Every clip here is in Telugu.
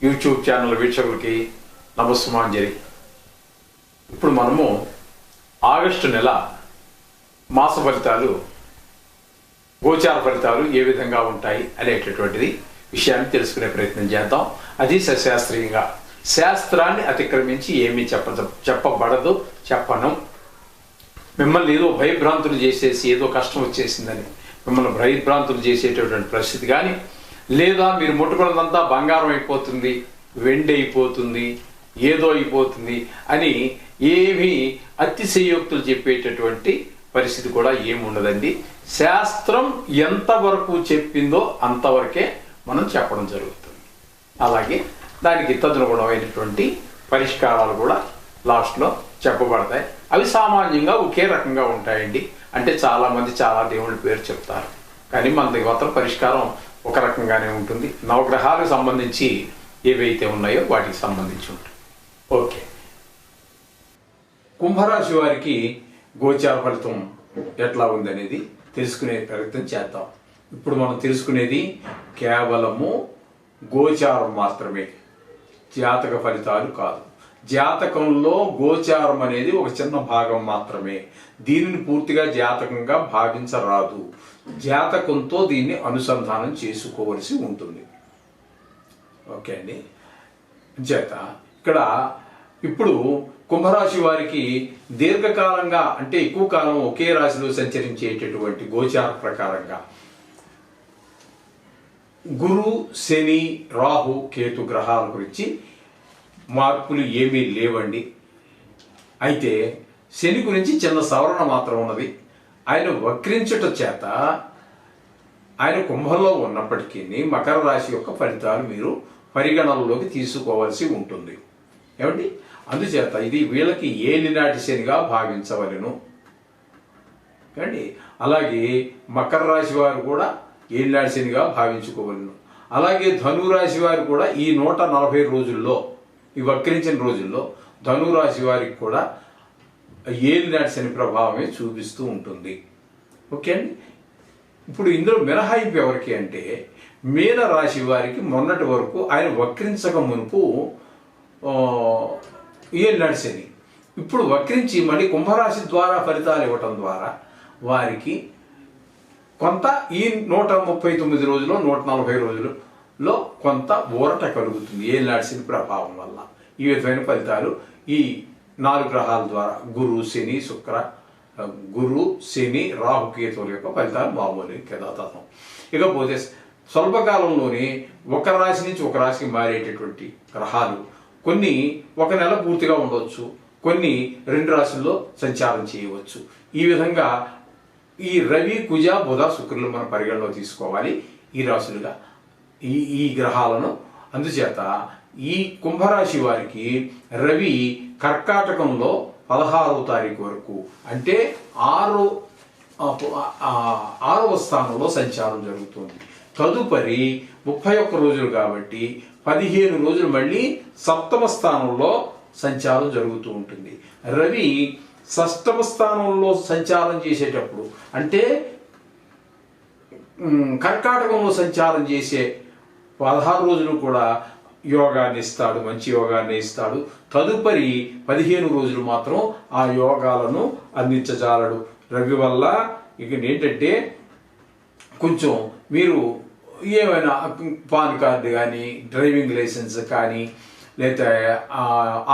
YouTube channel వీక్షకులకి నమస్సుమాంజలి. ఇప్పుడు మనము ఆగస్టు నెల మాస ఫలితాలు, గోచార ఫలితాలు ఏ విధంగా ఉంటాయి అనేటటువంటిది విషయాన్ని తెలుసుకునే ప్రయత్నం చేద్దాం. అది సశాస్త్రీయంగా, శాస్త్రాన్ని అతిక్రమించి ఏమీ చెప్పబడదు, చెప్పను. మిమ్మల్ని ఏదో భయభ్రాంతులు చేసేసి ఏదో కష్టం వచ్చేసిందని మిమ్మల్ని భయభ్రాంతులు చేసేటటువంటి పరిస్థితి కానీ, లేదా మీరు ముట్టుకున్నదంతా బంగారం అయిపోతుంది, వెండి అయిపోతుంది, ఏదో అయిపోతుంది అని ఏమీ అతిశయోక్తులు చెప్పేటటువంటి పరిస్థితి కూడా ఏముండదండి. శాస్త్రం ఎంతవరకు చెప్పిందో అంతవరకే మనం చెప్పడం జరుగుతుంది. అలాగే దానికి తదనుగుణమైనటువంటి పరిష్కారాలు కూడా లాస్ట్లో చెప్పబడతాయి. అవి సామాన్యంగా ఒకే రకంగా ఉంటాయండి. అంటే చాలామంది చాలా దేవుళ్ళ పేరు చెప్తారు, కానీ మన దగ్గర పరిష్కారం ఒక రకంగానే ఉంటుంది. నవగ్రహాలకు సంబంధించి ఏవైతే ఉన్నాయో వాటికి సంబంధించి ఉంటుంది. ఓకే, కుంభరాశి వారికి గోచార ఫలితం ఎట్లా ఉందనేది తెలుసుకునే ప్రయత్నం చేద్దాం. ఇప్పుడు మనం తెలుసుకునేది కేవలము గోచారం మాత్రమే, జాతక ఫలితాలు కాదు. జాతకంలో గోచారం అనేది ఒక చిన్న భాగం మాత్రమే. దీనిని పూర్తిగా జాతకంగా భావించరాదు. జాతకంతో దీన్ని అనుసంధానం చేసుకోవలసి ఉంటుంది. ఓకే అండి. చేత ఇక్కడ ఇప్పుడు కుంభరాశి వారికి దీర్ఘకాలంగా, అంటే ఎక్కువ కాలం ఒకే రాశిలో సంచరించేటటువంటి గోచార ప్రకారంగా గురు, శని, రాహు, కేతు గ్రహాల గురించి మార్పులు ఏమీ లేవండి. అయితే శని గురించి చిన్న సవరణ మాత్రం ఉన్నది. ఆయన వక్రించుట చేత ఆయన కుంభంలో ఉన్నప్పటికీ మకర రాశి యొక్క ఫలితాలు మీరు పరిగణనలోకి తీసుకోవాల్సి ఉంటుంది. ఏమండి, అందుచేత ఇది వీళ్ళకి ఏలినాటి శనిగా భావించవలెను. ఏమండి, అలాగే మకర రాశి వారు కూడా ఏలినాటి శనిగా భావించుకోవలను. అలాగే ధనురాశి వారు కూడా ఈ 140 రోజుల్లో, ఈ వక్రించిన రోజుల్లో ధనురాశి వారికి కూడా ఏలినాటి శని ప్రభావమే చూపిస్తూ ఉంటుంది. ఓకే అండి. ఇప్పుడు ఇందులో మినహాయింపు ఎవరికి అంటే మీన రాశి వారికి మొన్నటి వరకు ఆయన వక్రించక మునుపు ఏలినాటి శని, ఇప్పుడు వక్రించి మళ్ళీ కుంభరాశి ద్వారా ఫలితాలు ఇవ్వటం ద్వారా వారికి కొంత ఈ 139 రోజుల్లో 140 రోజులలో కొంత ఊరట కలుగుతుంది ఏలినాటి శని ప్రభావం వల్ల. ఈ విధమైన ఫలితాలు ఈ 4 గ్రహాల ద్వారా గురు, శని, శుక్ర, గురు, శని, రాహు, కేతువుల యొక్క ఫలితాలు మామూలు యథాతథం. ఇకపోతే స్వల్పకాలంలోనే ఒక రాశి నుంచి ఒక రాశికి మారేటటువంటి గ్రహాలు కొన్ని ఒక నెల పూర్తిగా ఉండవచ్చు, కొన్ని 2 రాశుల్లో సంచారం చేయవచ్చు. ఈ విధంగా ఈ రవి, కుజ, బుధ, శుక్రులు మనం పరిగణలో తీసుకోవాలి ఈ రాశులుగా ఈ గ్రహాలను. అందుచేత ఈ కుంభరాశి వారికి రవి కర్కాటకంలో 16వ తారీఖు వరకు, అంటే 6వ స్థానంలో సంచారం జరుగుతుంది. తదుపరి 31 రోజులు కాబట్టి 15 రోజులు మళ్ళీ 7వ స్థానంలో సంచారం జరుగుతూ ఉంటుంది. రవి 6వ స్థానంలో సంచారం చేసేటప్పుడు, అంటే కర్కాటకంలో సంచారం చేసే 16 రోజులు కూడా యోగాన్ని ఇస్తాడు, మంచి యోగాన్ని ఇస్తాడు. తదుపరి 15 రోజులు మాత్రం ఆ యోగాలను అందించజాలడు రవి వల్ల. ఇక ఏంటంటే కొంచెం మీరు ఏమైనా పాన్ కార్డు కానీ, డ్రైవింగ్ లైసెన్స్ కానీ, లేదా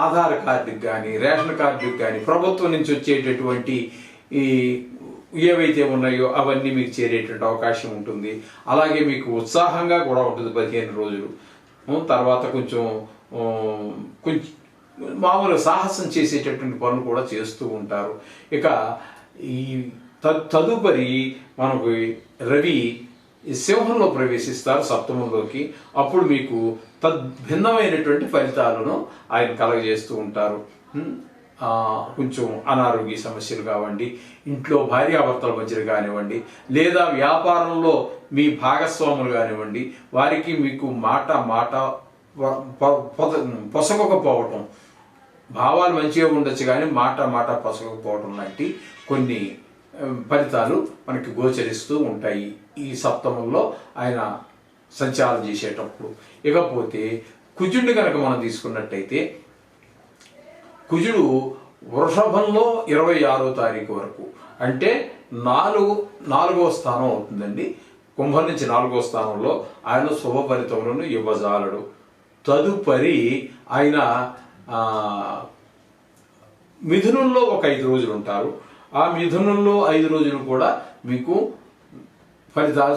ఆధార్ కార్డుకి కానీ, రేషన్ కార్డుకి కానీ, ప్రభుత్వం నుంచి వచ్చేటటువంటి ఈ ఏవైతే ఉన్నాయో అవన్నీ మీకు చేరేటువంటి అవకాశం ఉంటుంది. అలాగే మీకు ఉత్సాహంగా కూడా ఉంటుంది 15 రోజులు. తర్వాత కొంచెం మామూలుగా సాహసం చేసేటటువంటి పనులు కూడా చేస్తూ ఉంటారు. ఇక ఈ తదుపరి మనకు రవి సింహంలో ప్రవేశిస్తారు 7వ. అప్పుడు మీకు తద్భిన్నమైనటువంటి ఫలితాలను ఆయన కలగజేస్తూ ఉంటారు. కొంచెం అనారోగ్య సమస్యలు కావండి, ఇంట్లో భార్యాభర్తల మధ్య కానివ్వండి, లేదా వ్యాపారంలో మీ భాగస్వాములు కానివ్వండి, వారికి మీకు మాట పొసగకపోవటం, భావాలు మంచిగా ఉండొచ్చు కానీ మాట పొసగకపోవటం లాంటి కొన్ని ఫలితాలు మనకి గోచరిస్తూ ఉంటాయి. ఈ సప్తమంలో ఆయన సంచారం చేసేటప్పుడు. ఇకపోతే కుజుడిని కనుక మనం తీసుకున్నట్టయితే కుజుడు వృషభంలో 26వ తారీఖు వరకు, అంటే నాలుగవ స్థానం అవుతుందండి. కుంభం నుంచి 4వ స్థానంలో ఆయన శుభ ఫలితములను ఇవ్వజాలడు. తదుపరి ఆయన మిథునంలో ఒక 5 రోజులు ఉంటారు. ఆ మిథునంలో 5 రోజులు కూడా మీకు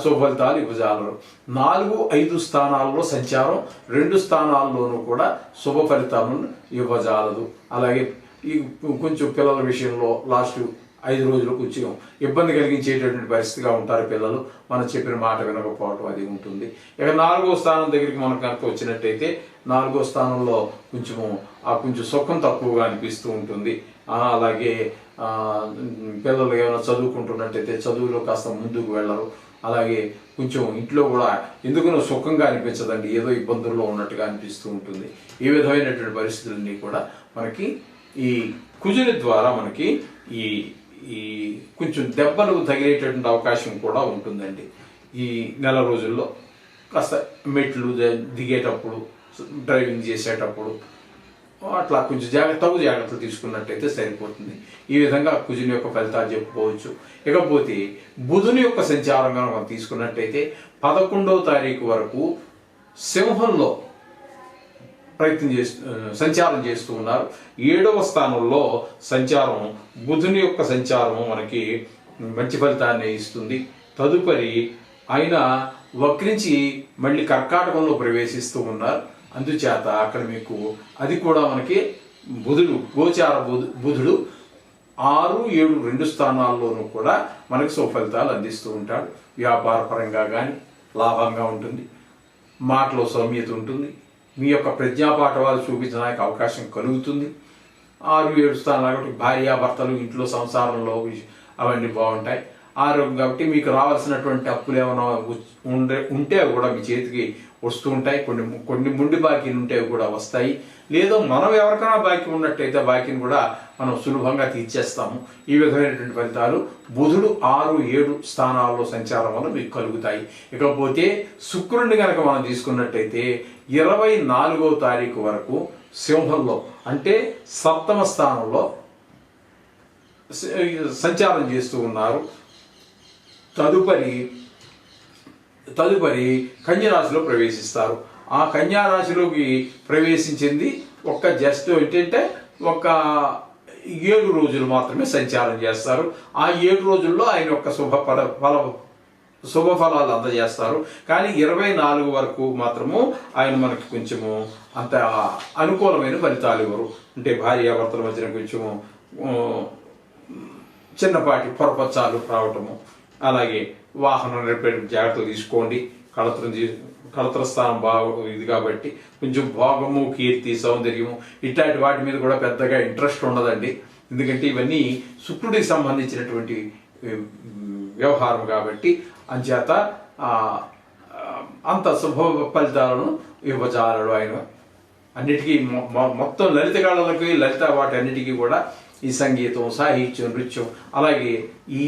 శుభ ఫలితాలు ఇవ్వజాలరు. 4, 5 స్థానాల్లో సంచారం 2 స్థానాల్లోనూ కూడా శుభ ఫలితాలను ఇవ్వజాలదు. అలాగే ఈ కొంచెం పిల్లల విషయంలో లాస్ట్ 5 రోజులు కొంచెం ఇబ్బంది కలిగించేటటువంటి పరిస్థితిగా ఉంటారు పిల్లలు, మనం చెప్పిన మాట వినకపోవటం అది ఉంటుంది. ఇక 4వ స్థానం దగ్గరికి మనం కనుక వచ్చినట్టయితే 4వ స్థానంలో కొంచెం సుఖం తక్కువగా అనిపిస్తూ ఉంటుంది. అలాగే పిల్లలు ఏమైనా చదువుకుంటున్నట్టయితే చదువులో కాస్త ముందుకు వెళ్ళరు. అలాగే కొంచెం ఇంట్లో కూడా ఎందుకునో సుఖంగా అనిపించదండి, ఏదో ఇబ్బందుల్లో ఉన్నట్టుగా అనిపిస్తూ ఉంటుంది. ఈ విధమైనటువంటి పరిస్థితులన్నీ కూడా మనకి ఈ కుజుని ద్వారా మనకి ఈ కొంచెం దెబ్బలు తగిలేటటువంటి అవకాశం కూడా ఉంటుందండి. ఈ నెల రోజుల్లో కాస్త మెట్లు దిగేటప్పుడు, డ్రైవింగ్ చేసేటప్పుడు అట్లా కొంచెం జాగ్రత్తలు తీసుకున్నట్టయితే సరిపోతుంది. ఈ విధంగా కుజుని యొక్క ఫలితాలు చెప్పుకోవచ్చు. ఇకపోతే బుధుని యొక్క సంచారంగా మనం తీసుకున్నట్టయితే 11వ తారీఖు వరకు సింహంలో సంచారం చేస్తూ ఉన్నారు. 7వ స్థానంలో సంచారం, బుధుని యొక్క సంచారం మనకి మంచి ఫలితాన్ని ఇస్తుంది. తదుపరి ఆయన వక్రించి మళ్ళీ కర్కాటకంలో ప్రవేశిస్తూ ఉన్నారు. అందుచేత అక్కడ మీకు అది కూడా మనకి గోచార బుధుడు 6, 7, 2 స్థానాల్లోనూ కూడా మనకి సుఫలితాలు అందిస్తూ ఉంటాడు. వ్యాపార పరంగా కానీ లాభంగా ఉంటుంది, మాటలో సౌమ్యత ఉంటుంది, మీ యొక్క ప్రజ్ఞాపాఠవాలు చూపించడానికి అవకాశం కలుగుతుంది. 6, 7 స్థానాలు కాబట్టి భార్యాభర్తలు ఇంట్లో సంసారంలో అవన్నీ బాగుంటాయి. ఆరోగ్యం కాబట్టి మీకు రావాల్సినటువంటి అప్పులు ఏమైనా ఉంటే అవి కూడా మీ చేతికి వస్తూ ఉంటాయి. కొన్ని ముండి బాకీలు ఉంటే కూడా వస్తాయి. లేదో మనం ఎవరికైనా బాకీ ఉన్నట్టయితే బాకీని కూడా మనం సులభంగా తీర్చేస్తాము. ఈ విధమైనటువంటి ఫలితాలు బుధుడు 6, 7 స్థానాల్లో సంచారం వల్ల మీకు కలుగుతాయి. ఇకపోతే శుక్రుడిని కనుక మనం తీసుకున్నట్టయితే 24వ తారీఖు వరకు సింహంలో, అంటే 7వ స్థానంలో సంచారం చేస్తూ ఉన్నారు. తదుపరి కన్యరాశిలో ప్రవేశిస్తారు. ఆ కన్యారాశిలోకి ప్రవేశించింది జస్ట్ ఏంటంటే 7 రోజులు మాత్రమే సంచారం చేస్తారు. ఆ 7 రోజుల్లో ఆయన యొక్క శుభ ఫలాలు అందజేస్తారు. కానీ 24 వరకు మాత్రము ఆయన మనకి కొంచెము అంత అనుకూలమైన ఫలితాలు ఇవ్వరు. అంటే భార్యాభర్తల మధ్యన కొంచెము చిన్నపాటి పొరపచ్చాలు రావటము, అలాగే వాహనం నడిపే జాగ్రత్తలు తీసుకోండి. కళత్ర స్థానం ఇది కాబట్టి కొంచెం భోగము, కీర్తి, సౌందర్యము ఇట్లాంటి వాటి మీద కూడా పెద్దగా ఇంట్రెస్ట్ ఉండదండి. ఎందుకంటే ఇవన్నీ శుక్రుడికి సంబంధించినటువంటి వ్యవహారం కాబట్టి అంచేత అంత శుభ ఫలితాలను ఇవ్వజాలడు ఆయన. అన్నిటికీ మొత్తం లలిత కళలకి, లలిత వాటి అన్నిటికీ కూడా ఈ సంగీతం, సాహిత్యం, నృత్యం, అలాగే ఈ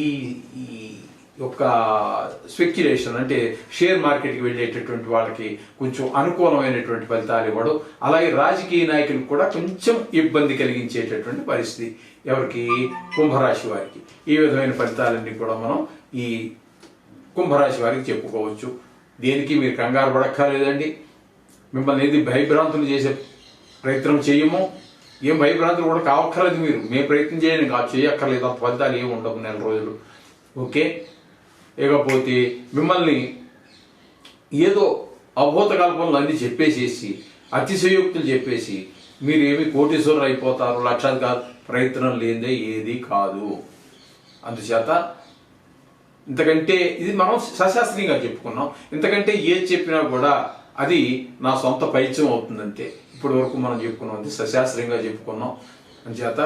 యొక్క స్పెక్యులేషన్ అంటే షేర్ మార్కెట్కి వెళ్ళేటటువంటి వాళ్ళకి కొంచెం అనుకూలమైనటువంటి ఫలితాలు ఇవ్వడం. అలాగే రాజకీయ నాయకులకు కూడా కొంచెం ఇబ్బంది కలిగించేటటువంటి పరిస్థితి ఎవరికి? కుంభరాశి వారికి. ఈ విధమైన ఫలితాలన్నీ కూడా మనం ఈ కుంభరాశి వారికి చెప్పుకోవచ్చు. దేనికి మీరు కంగారు పడక్కర్లేదండి. మిమ్మల్ని ఏది భయభ్రాంతులు చేసే ప్రయత్నం చేయము. ఏం భయభ్రాంతులు కూడా కావక్కర్లేదు. మేము ప్రయత్నం చేయక్కర్లేదు. అంత ఫలితాలు ఏమి ఉండవు 4 రోజులు. ఓకే. ఇకపోతే మిమ్మల్ని ఏదో అభూత కల్పనలు అన్నీ చెప్పేసేసి, అతిశయోక్తులు చెప్పేసి మీరు ఏమి కోటీశ్వరులు అయిపోతారు, లక్షలు కాదు, ప్రయత్నం లేదే ఏది కాదు. అందుచేత ఇంతకంటే ఇది మనం సశాస్త్రీయంగా చెప్పుకున్నాం. ఇంతకంటే ఏది చెప్పినా కూడా అది నా సొంత పైత్యం అవుతుందంటే ఇప్పటి వరకు మనం చెప్పుకున్నాం, సశాస్త్రీయంగా చెప్పుకున్నాం. అందుచేత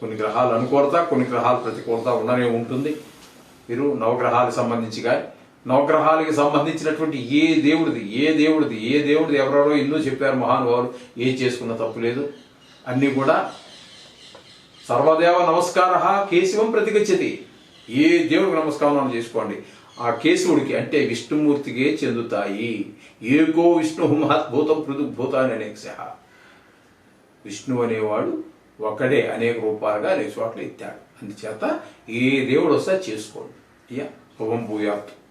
కొన్ని గ్రహాలు అనుకూలత, కొన్ని గ్రహాలు ప్రతికూలత ఉండనే ఉంటుంది. మీరు నవగ్రహాలకు సంబంధించినటువంటి ఏ దేవుడిది ఎవరెవరో ఎన్నో చెప్పారు మహానుభావులు. ఏ చేసుకున్న తప్పు లేదు. అన్నీ కూడా సర్వదేవ నమస్కార కేశవం ప్రతిగచ్చతి. ఏ దేవుడికి నమస్కారం చేసుకోండి, ఆ కేశవుడికి అంటే విష్ణుమూర్తికే చెందుతాయి. ఏకో విష్ణు మహద్భూతం పృథుభూతాన్ని అనేక. విష్ణు అనేవాడు ఒకడే అనేక రూపాలుగా అనేక చోట్ల ఎత్తాడు. అందుచేత ఏ దేవుడు వస్తే చేసుకోండి. శుభం భూయాత్.